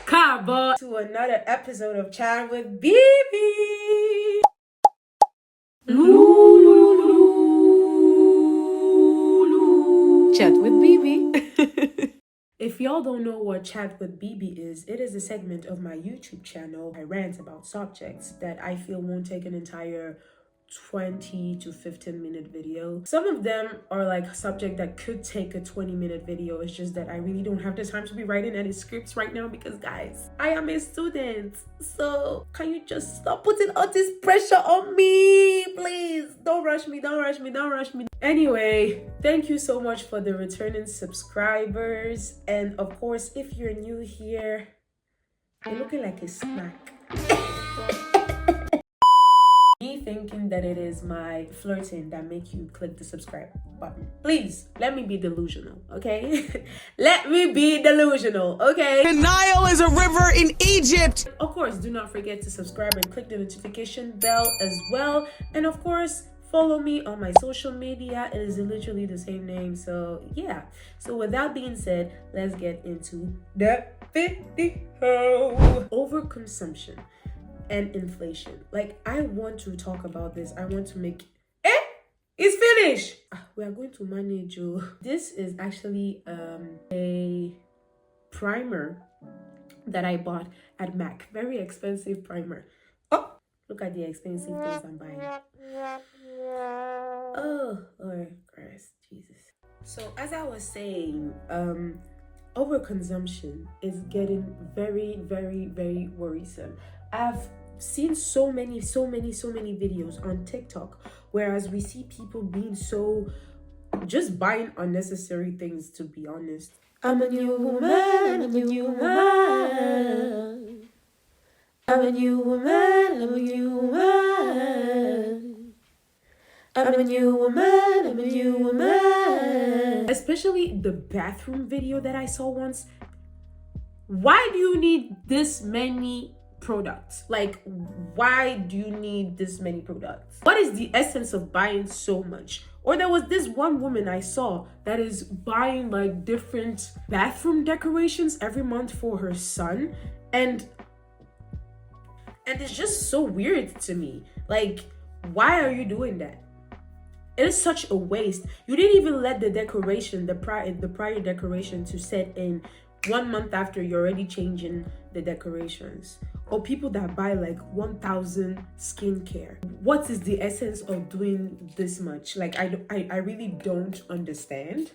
Kaba to another episode of Chat with BIBI. Chat with BIBI. If y'all don't know what Chat with BIBI is, it is a segment of my YouTube channel. I rant about subjects that I feel won't take an entire 20 to 15-minute video. Some of them are like subject that could take a 20-minute video. It's just that I really don't have the time to be writing any scripts right now because guys, I am a student. So can you just stop putting all this pressure on me? Please don't rush me. Anyway, thank you so much for the returning subscribers. And of course, if you're new here, you're looking like a snack. Me thinking that it is my flirting that make you click the subscribe button. Please, let me be delusional, okay? Let me be delusional, okay? The Nile is a river in Egypt. Of course, do not forget to subscribe and click the notification bell as well. And of course, follow me on my social media. It is literally the same name. So yeah. So with that being said, let's get into the video. Overconsumption and inflation. Like, I want to talk about this. I want to make it's finished. We are going to manage you. This is actually a primer that I bought at MAC. Very expensive primer. Oh, look at the expensive things I'm buying. Oh, Lord Christ, Jesus. So as I was saying, overconsumption is getting very, very, very worrisome. I've seen so many videos on TikTok, whereas we see people being so just buying unnecessary things, to be honest. I'm a new woman, I'm a new woman. I'm a new woman, I'm a new woman. I'm a new woman, I'm a new woman. Especially the bathroom video that I saw once. Why do you need this many products? Like, why do you need this many products? What is the essence of buying so much? Or there was this one woman I saw that is buying like different bathroom decorations every month for her son, and it's just so weird to me. Like, why are you doing that? It is such a waste. You didn't even let the decoration, the prior decoration to set in 1 month after you're already changing the decorations. Or people that buy like 1,000 skincare. What is the essence of doing this much? Like, I really don't understand.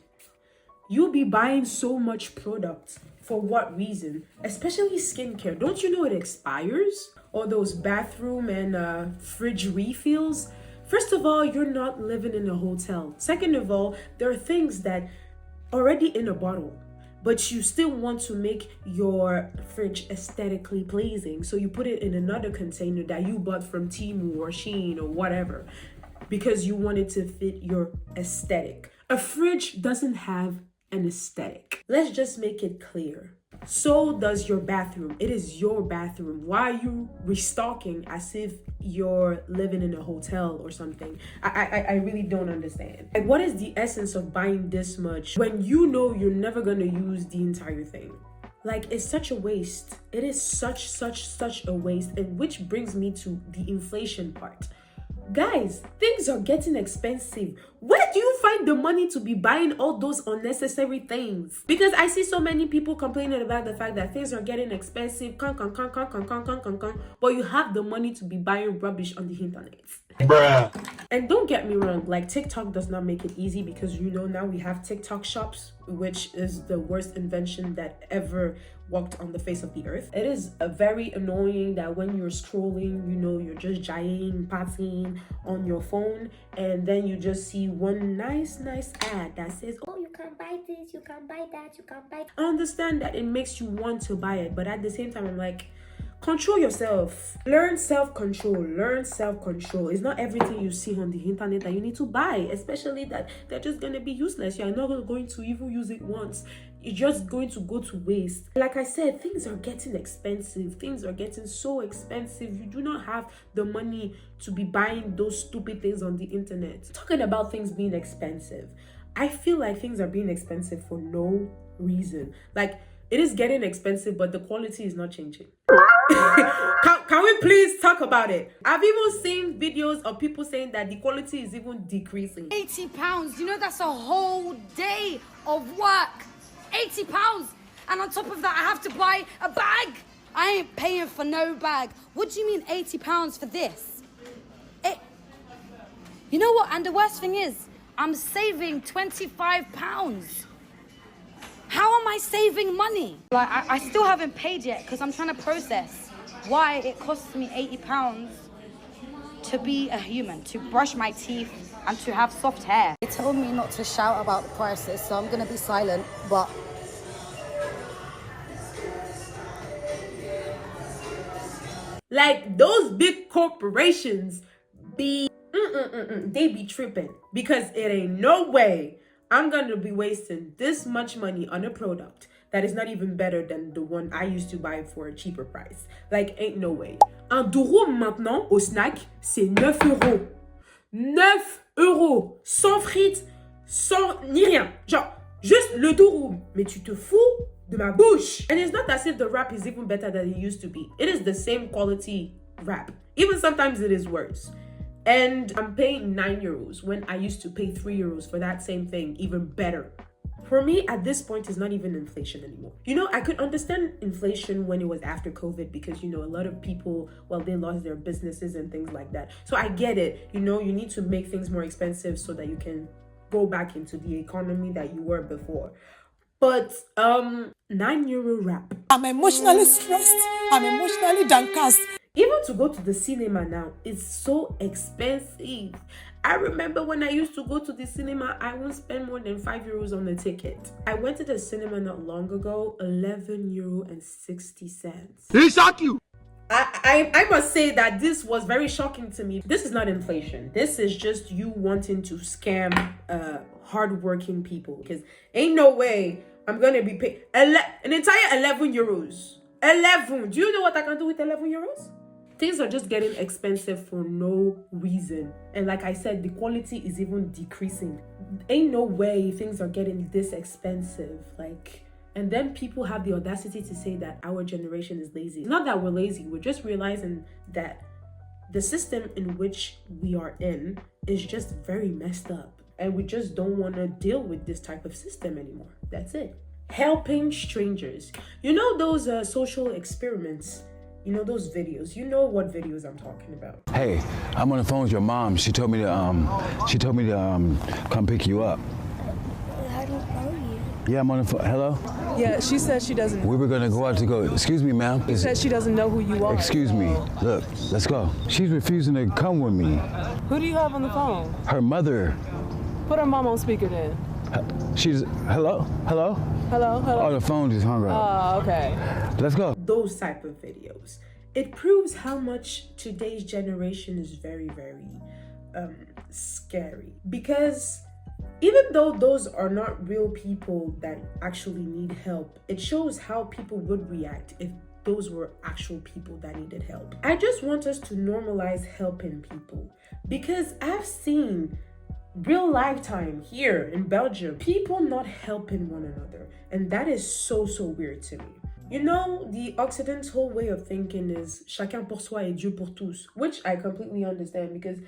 You'll be buying so much product for what reason? Especially skincare. Don't you know it expires? Or those bathroom and fridge refills? First of all, you're not living in a hotel. Second of all, there are things that already in a bottle, but you still want to make your fridge aesthetically pleasing. So you put it in another container that you bought from Temu or Shein or whatever, because you want it to fit your aesthetic. A fridge doesn't have an aesthetic. Let's just make it clear. So does your bathroom. It is your bathroom. Why are you restocking as if you're living in a hotel or something? I really don't understand. Like, what is the essence of buying this much when you know you're never gonna use the entire thing? Like, it's such a waste. It is such a waste. And which brings me to the inflation part. Guys, things are getting expensive. Where do you find the money to be buying all those unnecessary things? Because I see so many people complaining about the fact that things are getting expensive, but you have the money to be buying rubbish on the internet. Bruh. And don't get me wrong, like, TikTok does not make it easy, because you know now we have TikTok shops, which is the worst invention that ever walked on the face of the earth. It is very annoying that when you're scrolling, you know, you're just partying on your phone, and then you just see one nice ad that says, oh, you can buy this, you can buy that, you can buy. I understand that it makes you want to buy it, but at the same time, I'm like, control yourself. Learn self-control. It's not everything you see on the internet that you need to buy, especially that they're just gonna be useless. You're not going to even use it once. It's just going to go to waste. Like I said, things are getting expensive. Things are getting so expensive. You do not have the money to be buying those stupid things on the internet. Talking about things being expensive, I feel like things are being expensive for no reason. Like, It is getting expensive, but the quality is not changing. Can we please talk about it? I've even seen videos of people saying that the quality is even decreasing. £80, you know that's a whole day of work. £80, and on top of that I have to buy a bag. I ain't paying for no bag. What do you mean £80 for this? You know what, and the worst thing is, I'm saving £25. How am I saving money? Like, I still haven't paid yet because I'm trying to process why it costs me £80 to be a human, to brush my teeth and to have soft hair. They told me not to shout about the prices, so I'm gonna be silent, but like those big corporations be they be tripping, because it ain't no way I'm gonna be wasting this much money on a product that is not even better than the one I used to buy for a cheaper price. Like, ain't no way. Un durum maintenant au snack, c'est 9 euros. 9 euros. Sans frites, sans ni rien. Genre, juste le durum. Mais tu te fous de ma bouche. And it's not as if the wrap is even better than it used to be. It is the same quality wrap. Even sometimes it is worse. And I'm paying 9 euros when I used to pay 3 euros for that same thing, even better. For me, at this point, it's not even inflation anymore. You know, I could understand inflation when it was after COVID because, you know, a lot of people, well, they lost their businesses and things like that. So I get it. You know, you need to make things more expensive so that you can go back into the economy that you were before. But €9 wrap. I'm emotionally stressed. I'm emotionally downcast. Even to go to the cinema now, it's so expensive. I remember when I used to go to the cinema, I wouldn't spend more than €5 on the ticket. I went to the cinema not long ago, €11.60. He shocked you. I must say that this was very shocking to me. This is not inflation. This is just you wanting to scam hardworking people. Because ain't no way I'm going to be paid an entire €11. 11. Do you know what I can do with €11? Things are just getting expensive for no reason. And like I said, the quality is even decreasing. Ain't no way things are getting this expensive. Like, and then people have the audacity to say that our generation is lazy. It's not that we're lazy. We're just realizing that the system in which we are in is just very messed up. And we just don't want to deal with this type of system anymore. That's it. Helping strangers. You know those social experiments? You know those videos? You know what videos I'm talking about. Hey, I'm on the phone with your mom. She told me to come pick you up. I don't know you. Yeah, I'm on the phone. Hello? Yeah, she said she doesn't. We were gonna go out to go. Excuse me, ma'am. She said she doesn't know who you are. Excuse me. Look, let's go. She's refusing to come with me. Who do you have on the phone? Her mother. Put her mom on speaker then. She's hello? Hello? Oh, the phone just hung up. Oh, okay. Let's go. Those type of videos. It proves how much today's generation is very, very scary. Because even though those are not real people that actually need help, it shows how people would react if those were actual people that needed help. I just want us to normalize helping people, because I've seen real lifetime here in Belgium, people not helping one another. And that is so weird to me. You know, the Occidental way of thinking is chacun pour soi et Dieu pour tous, which I completely understand, because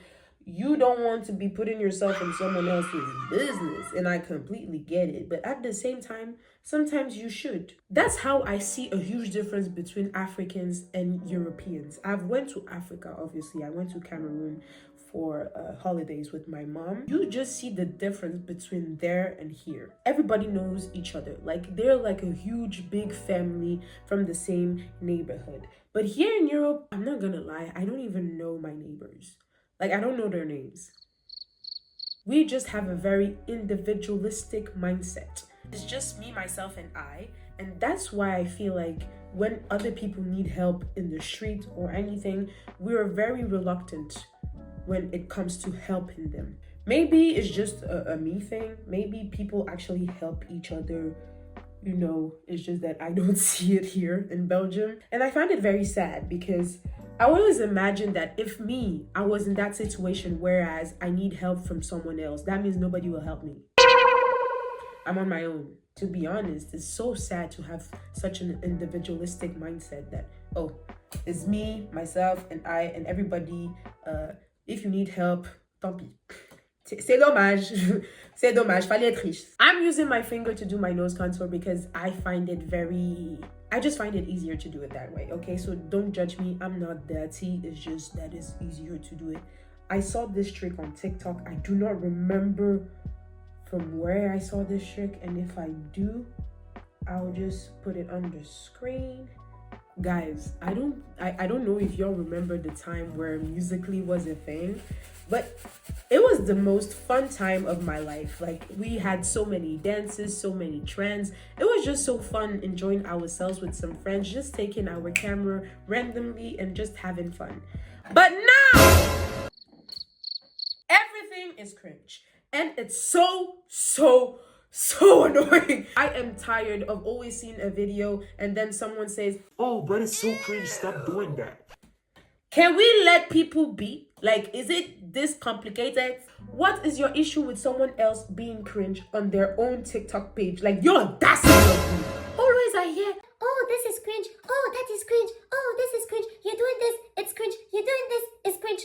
you don't want to be putting yourself in someone else's business, and I completely get it. But at the same time, sometimes you should. That's how I see a huge difference between Africans and Europeans. I've went to Africa, obviously. I went to Cameroon for holidays with my mom. You just see the difference between there and here. Everybody knows each other. Like, they're like a huge, big family from the same neighborhood. But here in Europe, I'm not gonna lie, I don't even know my neighbors. Like, I don't know their names. We just have a very individualistic mindset. It's just me, myself, and I. And that's why I feel like when other people need help in the street or anything, we are very reluctant when it comes to helping them. Maybe it's just a me thing. Maybe people actually help each other. You know, it's just that I don't see it here in Belgium. And I find it very sad, because I always imagine that if I was in that situation, whereas I need help from someone else, that means nobody will help me. I'm on my own. To be honest, it's so sad to have such an individualistic mindset that, oh, it's me, myself, and I, and everybody. If you need help, tant pis. C'est dommage. C'est dommage. Fallait être riche. I'm using my finger to do my nose contour because I just find it easier to do it that way, okay? So don't judge me. I'm not dirty. It's just that it's easier to do it. I saw this trick on TikTok. I do not remember from where I saw this trick, and if I do, I'll just put it on the screen. Guys, I don't know if y'all remember the time where Musical.ly was a thing, but it was the most fun time of my life. Like, we had so many dances, so many trends. It was just so fun enjoying ourselves with some friends, just taking our camera randomly and just having fun. But now everything is cringe. And it's so annoying. I am tired of always seeing a video and then someone says, oh, but it's so cringe, stop doing that. Can we let people be? Like, is it this complicated? What is your issue with someone else being cringe on their own TikTok page? Like, your audacity of you. Always I hear, oh, this is cringe. Oh, that is cringe. Oh, this is cringe. You're doing this, it's cringe. You're doing this, it's cringe.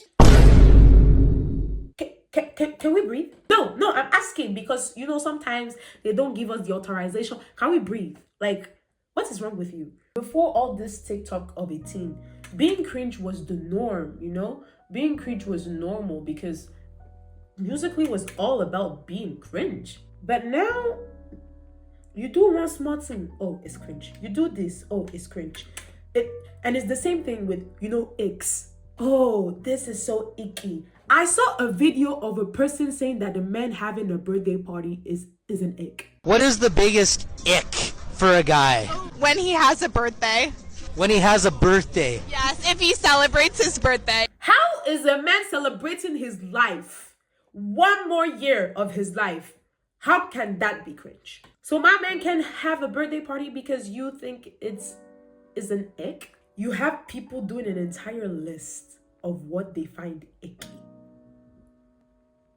Can we breathe? No, I'm asking because, you know, sometimes they don't give us the authorization. Can we breathe? Like, what is wrong with you? Before all this TikTok of 18, being cringe was the norm, you know? Being cringe was normal because Musical.ly was all about being cringe. But now, you do one small thing, oh, it's cringe. You do this, oh, it's cringe. And it's the same thing with, you know, icks. Oh, this is so icky. I saw a video of a person saying that the man having a birthday party is an ick. What is the biggest ick for a guy? When he has a birthday. When he has a birthday. Yes, if he celebrates his birthday. How is a man celebrating his life? One more year of his life. How can that be cringe? So my man can have a birthday party because you think it's an ick? You have people doing an entire list of what they find icky.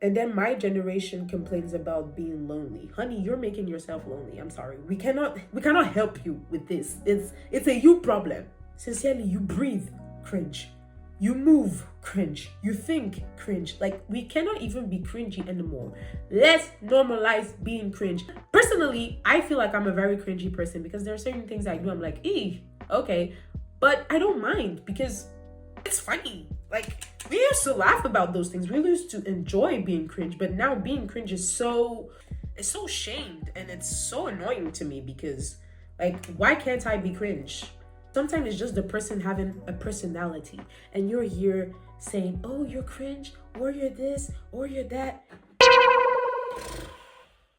And then my generation complains about being lonely. Honey, you're making yourself lonely. I'm sorry. We cannot help you with this. It's a you problem. Sincerely, you breathe, cringe. You move, cringe. You think, cringe. Like, we cannot even be cringy anymore. Let's normalize being cringe. Personally, I feel like I'm a very cringy person because there are certain things I do. I'm like, okay. But I don't mind because it's funny. Like, we used to laugh about those things. We used to enjoy being cringe, but now being cringe is so shamed, and it's so annoying to me because, like, why can't I be cringe? Sometimes it's just the person having a personality, and you're here saying, oh, you're cringe, or you're this, or you're that.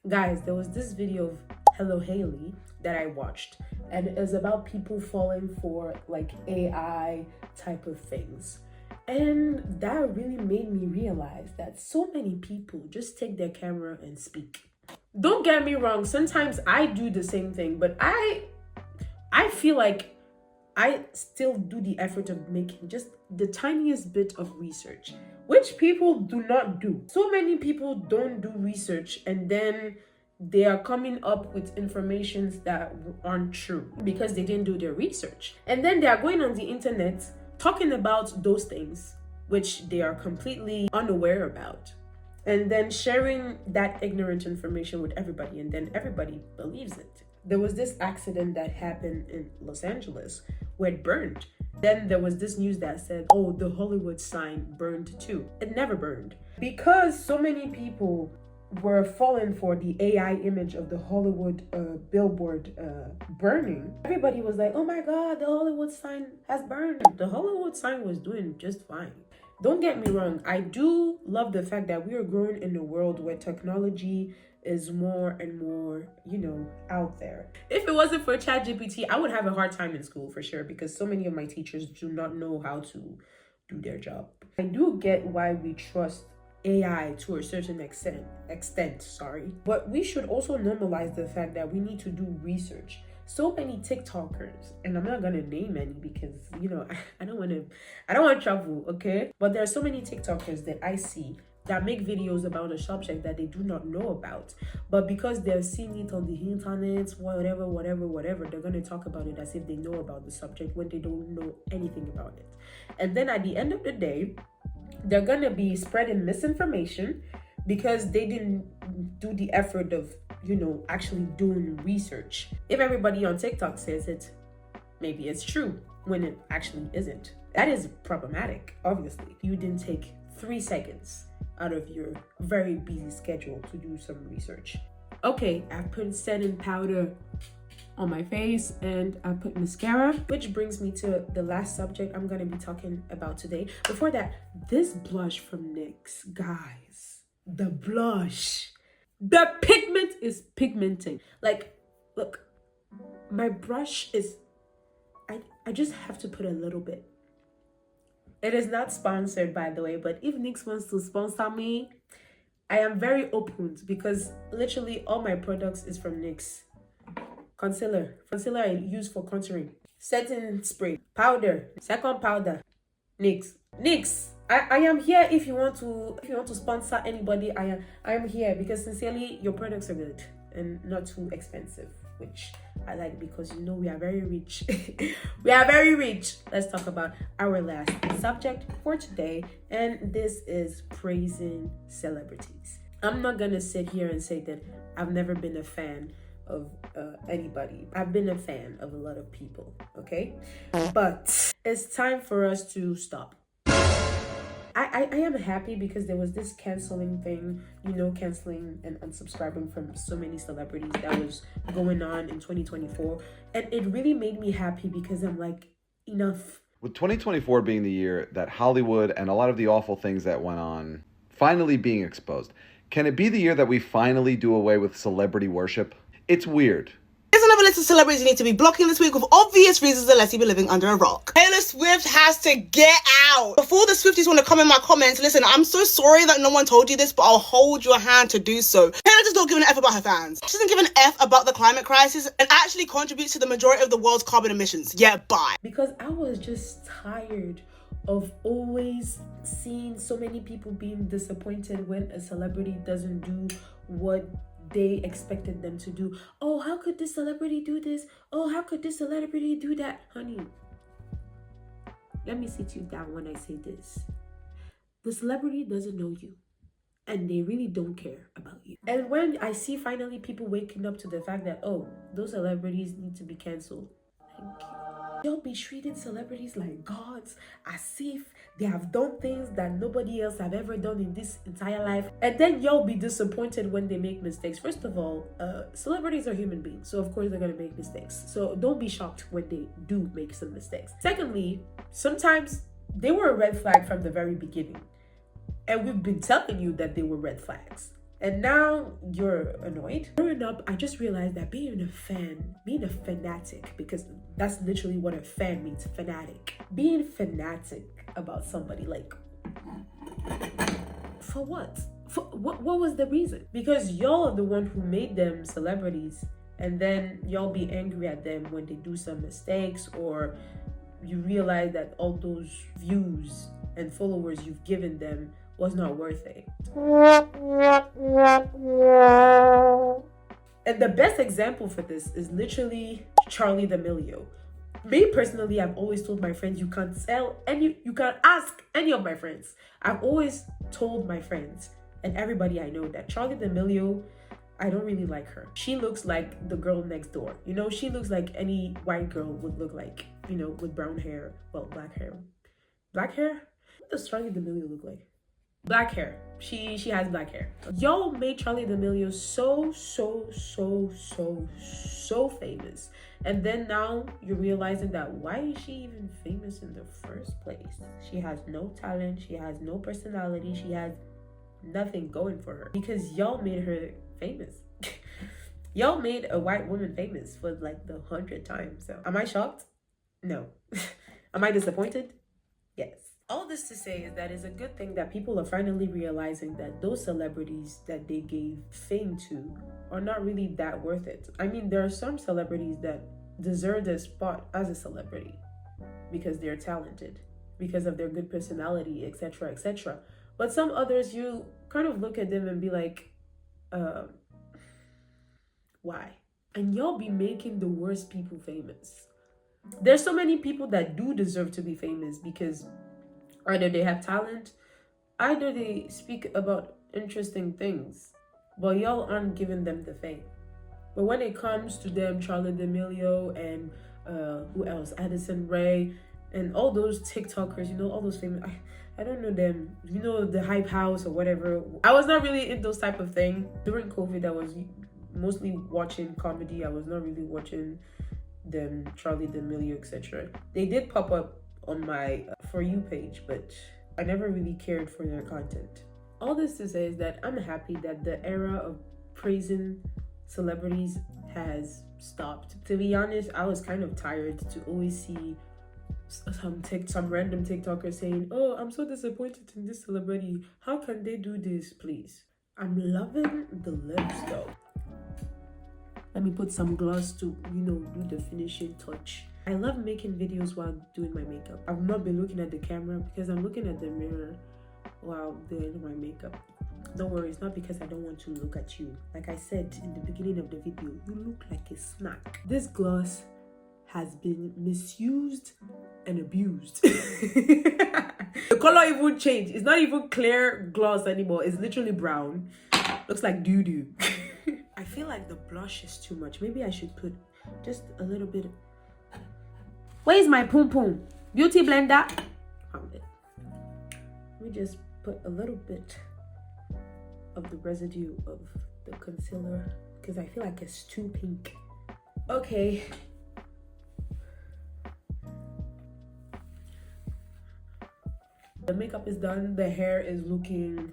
Guys, there was this video of Hello Haley that I watched, and it was about people falling for, like, AI type of things. And that really made me realize that so many people just take their camera and speak. Don't get me wrong, sometimes I do the same thing, but I feel like I still do the effort of making just the tiniest bit of research, which people do not do. So many people don't do research, and then they are coming up with informations that aren't true because they didn't do their research. And then they are going on the internet talking about those things which they are completely unaware about, and then sharing that ignorant information with everybody, and then everybody believes it. There was this accident that happened in Los Angeles where it burned. Then there was this news that said, oh, the Hollywood sign burned too. It never burned. Because so many people were falling for the AI image of the Hollywood billboard burning, everybody was like, oh my God, the Hollywood sign has burned. The Hollywood sign was doing just fine. Don't get me wrong, I do love the fact that we are growing in a world where technology is more and more, you know, out there. If it wasn't for ChatGPT, I would have a hard time in school for sure, because so many of my teachers do not know how to do their job. I do get why we trust AI to a certain extent, but we should also normalize the fact that we need to do research. So many TikTokers, and I'm not gonna name any because, you know, I don't want trouble, okay? But there are so many TikTokers that I see that make videos about a subject that they do not know about. But because they're seeing it on the internet, whatever, they're going to talk about it as if they know about the subject when they don't know anything about it. And then at the end of the day, they're going to be spreading misinformation because they didn't do the effort of, actually doing research. If everybody on TikTok says it, maybe it's true when it actually isn't. That is problematic, obviously. You didn't take 3 seconds out of your very busy schedule to do some research. Okay, I've put setting powder on my face and I put mascara, which brings me to the last subject I'm gonna be talking about today. Before that, this blush from NYX, guys, the blush, the pigment is pigmenting. Like, look, my brush is, I just have to put a little bit. It is not sponsored, by the way, but if NYX wants to sponsor me, I am very open because literally all my products is from NYX. Concealer I use for contouring, setting spray, powder, second powder, NYX. I am here if you want to sponsor anybody. I am here because sincerely your products are good and not too expensive, which I like because we are very rich. We are very rich. Let's talk about our last subject for today, and this is praising celebrities. I'm not gonna sit here and say that I've never been a fan of anybody. I've been a fan of a lot of people, okay? But it's time for us to stop. I am happy because there was this canceling thing, canceling and unsubscribing from so many celebrities that was going on in 2024. And it really made me happy because I'm like, enough. With 2024 being the year that Hollywood and a lot of the awful things that went on finally being exposed, can it be the year that we finally do away with celebrity worship? It's weird. Here's another list of celebrities you need to be blocking this week with obvious reasons unless you be living under a rock. Taylor Swift has to get out. Before the Swifties want to come in my comments, listen, I'm so sorry that no one told you this, but I'll hold your hand to do so. Taylor does not give an F about her fans. She doesn't give an F about the climate crisis and actually contributes to the majority of the world's carbon emissions. Yeah, bye. Because I was just tired of always seeing so many people being disappointed when a celebrity doesn't do what they expected them to do. Oh, how could this celebrity do this? Oh, how could this celebrity do that? Honey, let me sit you down when I say this. The celebrity doesn't know you and they really don't care about you. And when I see finally people waking up to the fact that, oh, those celebrities need to be canceled, thank you. Y'all be treating celebrities like gods as if they have done things that nobody else have ever done in this entire life. And then y'all be disappointed when they make mistakes. First of all, celebrities are human beings. So of course they're going to make mistakes. So don't be shocked when they do make some mistakes. Secondly, sometimes they were a red flag from the very beginning. And we've been telling you that they were red flags. And now you're annoyed. Growing up, I just realized that being a fanatic, because that's literally what a fan means, fanatic. Being fanatic about somebody, like, for what? What was the reason? Because y'all are the one who made them celebrities, and then y'all be angry at them when they do some mistakes, or you realize that all those views and followers you've given them was not worth it. And the best example for this is literally Charli D'Amelio. Me personally, I've always told my friends, you can't ask any of my friends. I've always told my friends and everybody I know that Charli D'Amelio, I don't really like her. She looks like the girl next door. She looks like any white girl would look like, with brown hair, well, black hair. Black hair? What does Charli D'Amelio look like? Black hair. She has black hair. Y'all made Charli D'Amelio so famous. And then now you're realizing that why is she even famous in the first place? She has no talent. She has no personality. She has nothing going for her. Because y'all made her famous. Y'all made a white woman famous for like the 100th time. So am I shocked? No. Am I disappointed? Yes. All this to say is that it's a good thing that people are finally realizing that those celebrities that they gave fame to are not really that worth it. I mean, there are some celebrities that deserve their spot as a celebrity because they're talented, because of their good personality, etc., etc. But some others, you kind of look at them and be like, why? And y'all be making the worst people famous. There's so many people that do deserve to be famous because either they have talent, either they speak about interesting things, but y'all aren't giving them the fame. But when it comes to them, Charlie D'Amelio and who else? Addison Rae and all those TikTokers, you know, all those famous, I don't know them, you know, the Hype House or whatever. I was not really in those type of thing. During COVID, I was mostly watching comedy. I was not really watching them, Charlie D'Amelio, etc. They did pop up on my For You page, but I never really cared for their content. All this to say is that I'm happy that the era of praising celebrities has stopped. To be honest, I was kind of tired to always see some random TikToker saying, oh, I'm so disappointed in this celebrity. How can they do this, please? I'm loving the lips though. Let me put some gloss to, you know, do the finishing touch. I love making videos while doing my makeup. I've not been looking at the camera because I'm looking at the mirror while doing my makeup. Don't worry, it's not because I don't want to look at you. Like I said in the beginning of the video, you look like a snack. This gloss has been misused and abused. The color even changed. It's not even clear gloss anymore. It's literally brown. Looks like doo-doo. I feel like the blush is too much. Maybe I should put just a little bit. Where's my pum pum? Beauty blender. Found it. Let me just put a little bit of the residue of the concealer because I feel like it's too pink. Okay. The makeup is done. The hair is looking...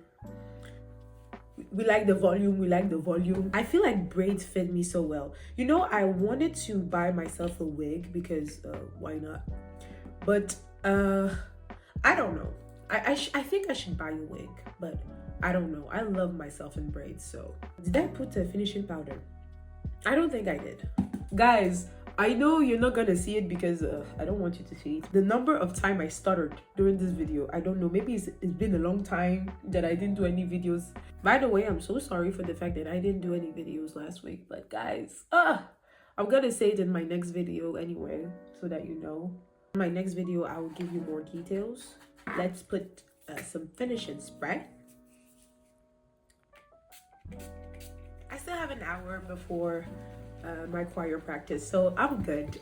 We like the volume. I feel like braids fit me so well. You know, I wanted to buy myself a wig because why not? But I don't know. I think I should buy a wig, but I don't know. I love myself in braids. So did I put a finishing powder? I don't think I did. Guys, I know you're not gonna see it because I don't want you to see it. The number of time I stuttered during this video, I don't know. Maybe it's been a long time that I didn't do any videos. By the way, I'm so sorry for the fact that I didn't do any videos last week. But guys, I'm gonna say it in my next video anyway, so that you know. In my next video, I will give you more details. Let's put some finishing spray. I still have an hour before my choir practice, so I'm good.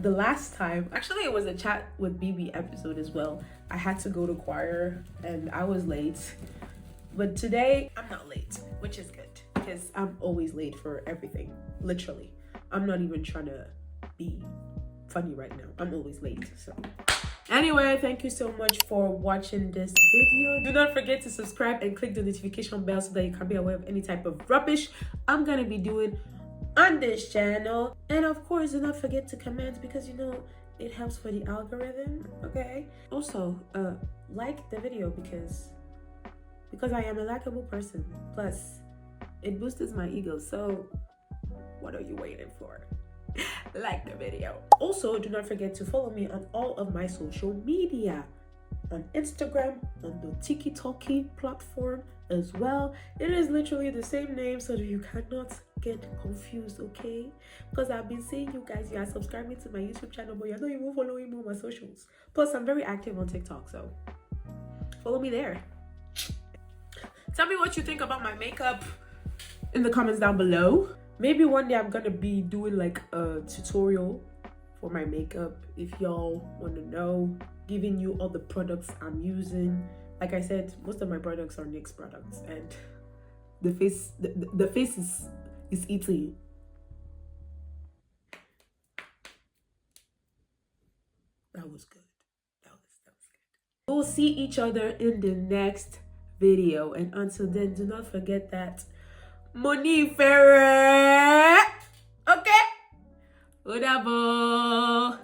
The last time, actually it was a chat with BIBI episode as well, I had to go to choir and I was late, but today I'm not late, which is good because I'm always late for everything. Literally, I'm not even trying to be funny right now. I'm always late. So anyway, thank you so much for watching this video. Do not forget to subscribe and click the notification bell so that you can be aware of any type of rubbish I'm gonna be doing on this channel. And of course, do not forget to comment because you know it helps for the algorithm. Okay, also like the video because I am a likable person, plus it boosts my ego. So what are you waiting for? Like the video. Also, do not forget to follow me on all of my social media, on Instagram, on the TikTok platform as well. It is literally the same name so that you cannot get confused, okay? Because I've been seeing you guys, you are subscribing to my YouTube channel, but you're not even following me on my socials. Plus, I'm very active on TikTok, so follow me there. Tell me what you think about my makeup in the comments down below. Maybe one day I'm gonna be doing like a tutorial for my makeup if y'all want to know, giving you all the products I'm using. Like I said, most of my products are NYX products, and the face is eating. That was good. That was good. We'll see each other in the next video, and until then, do not forget that money fair. Okay? Udabo.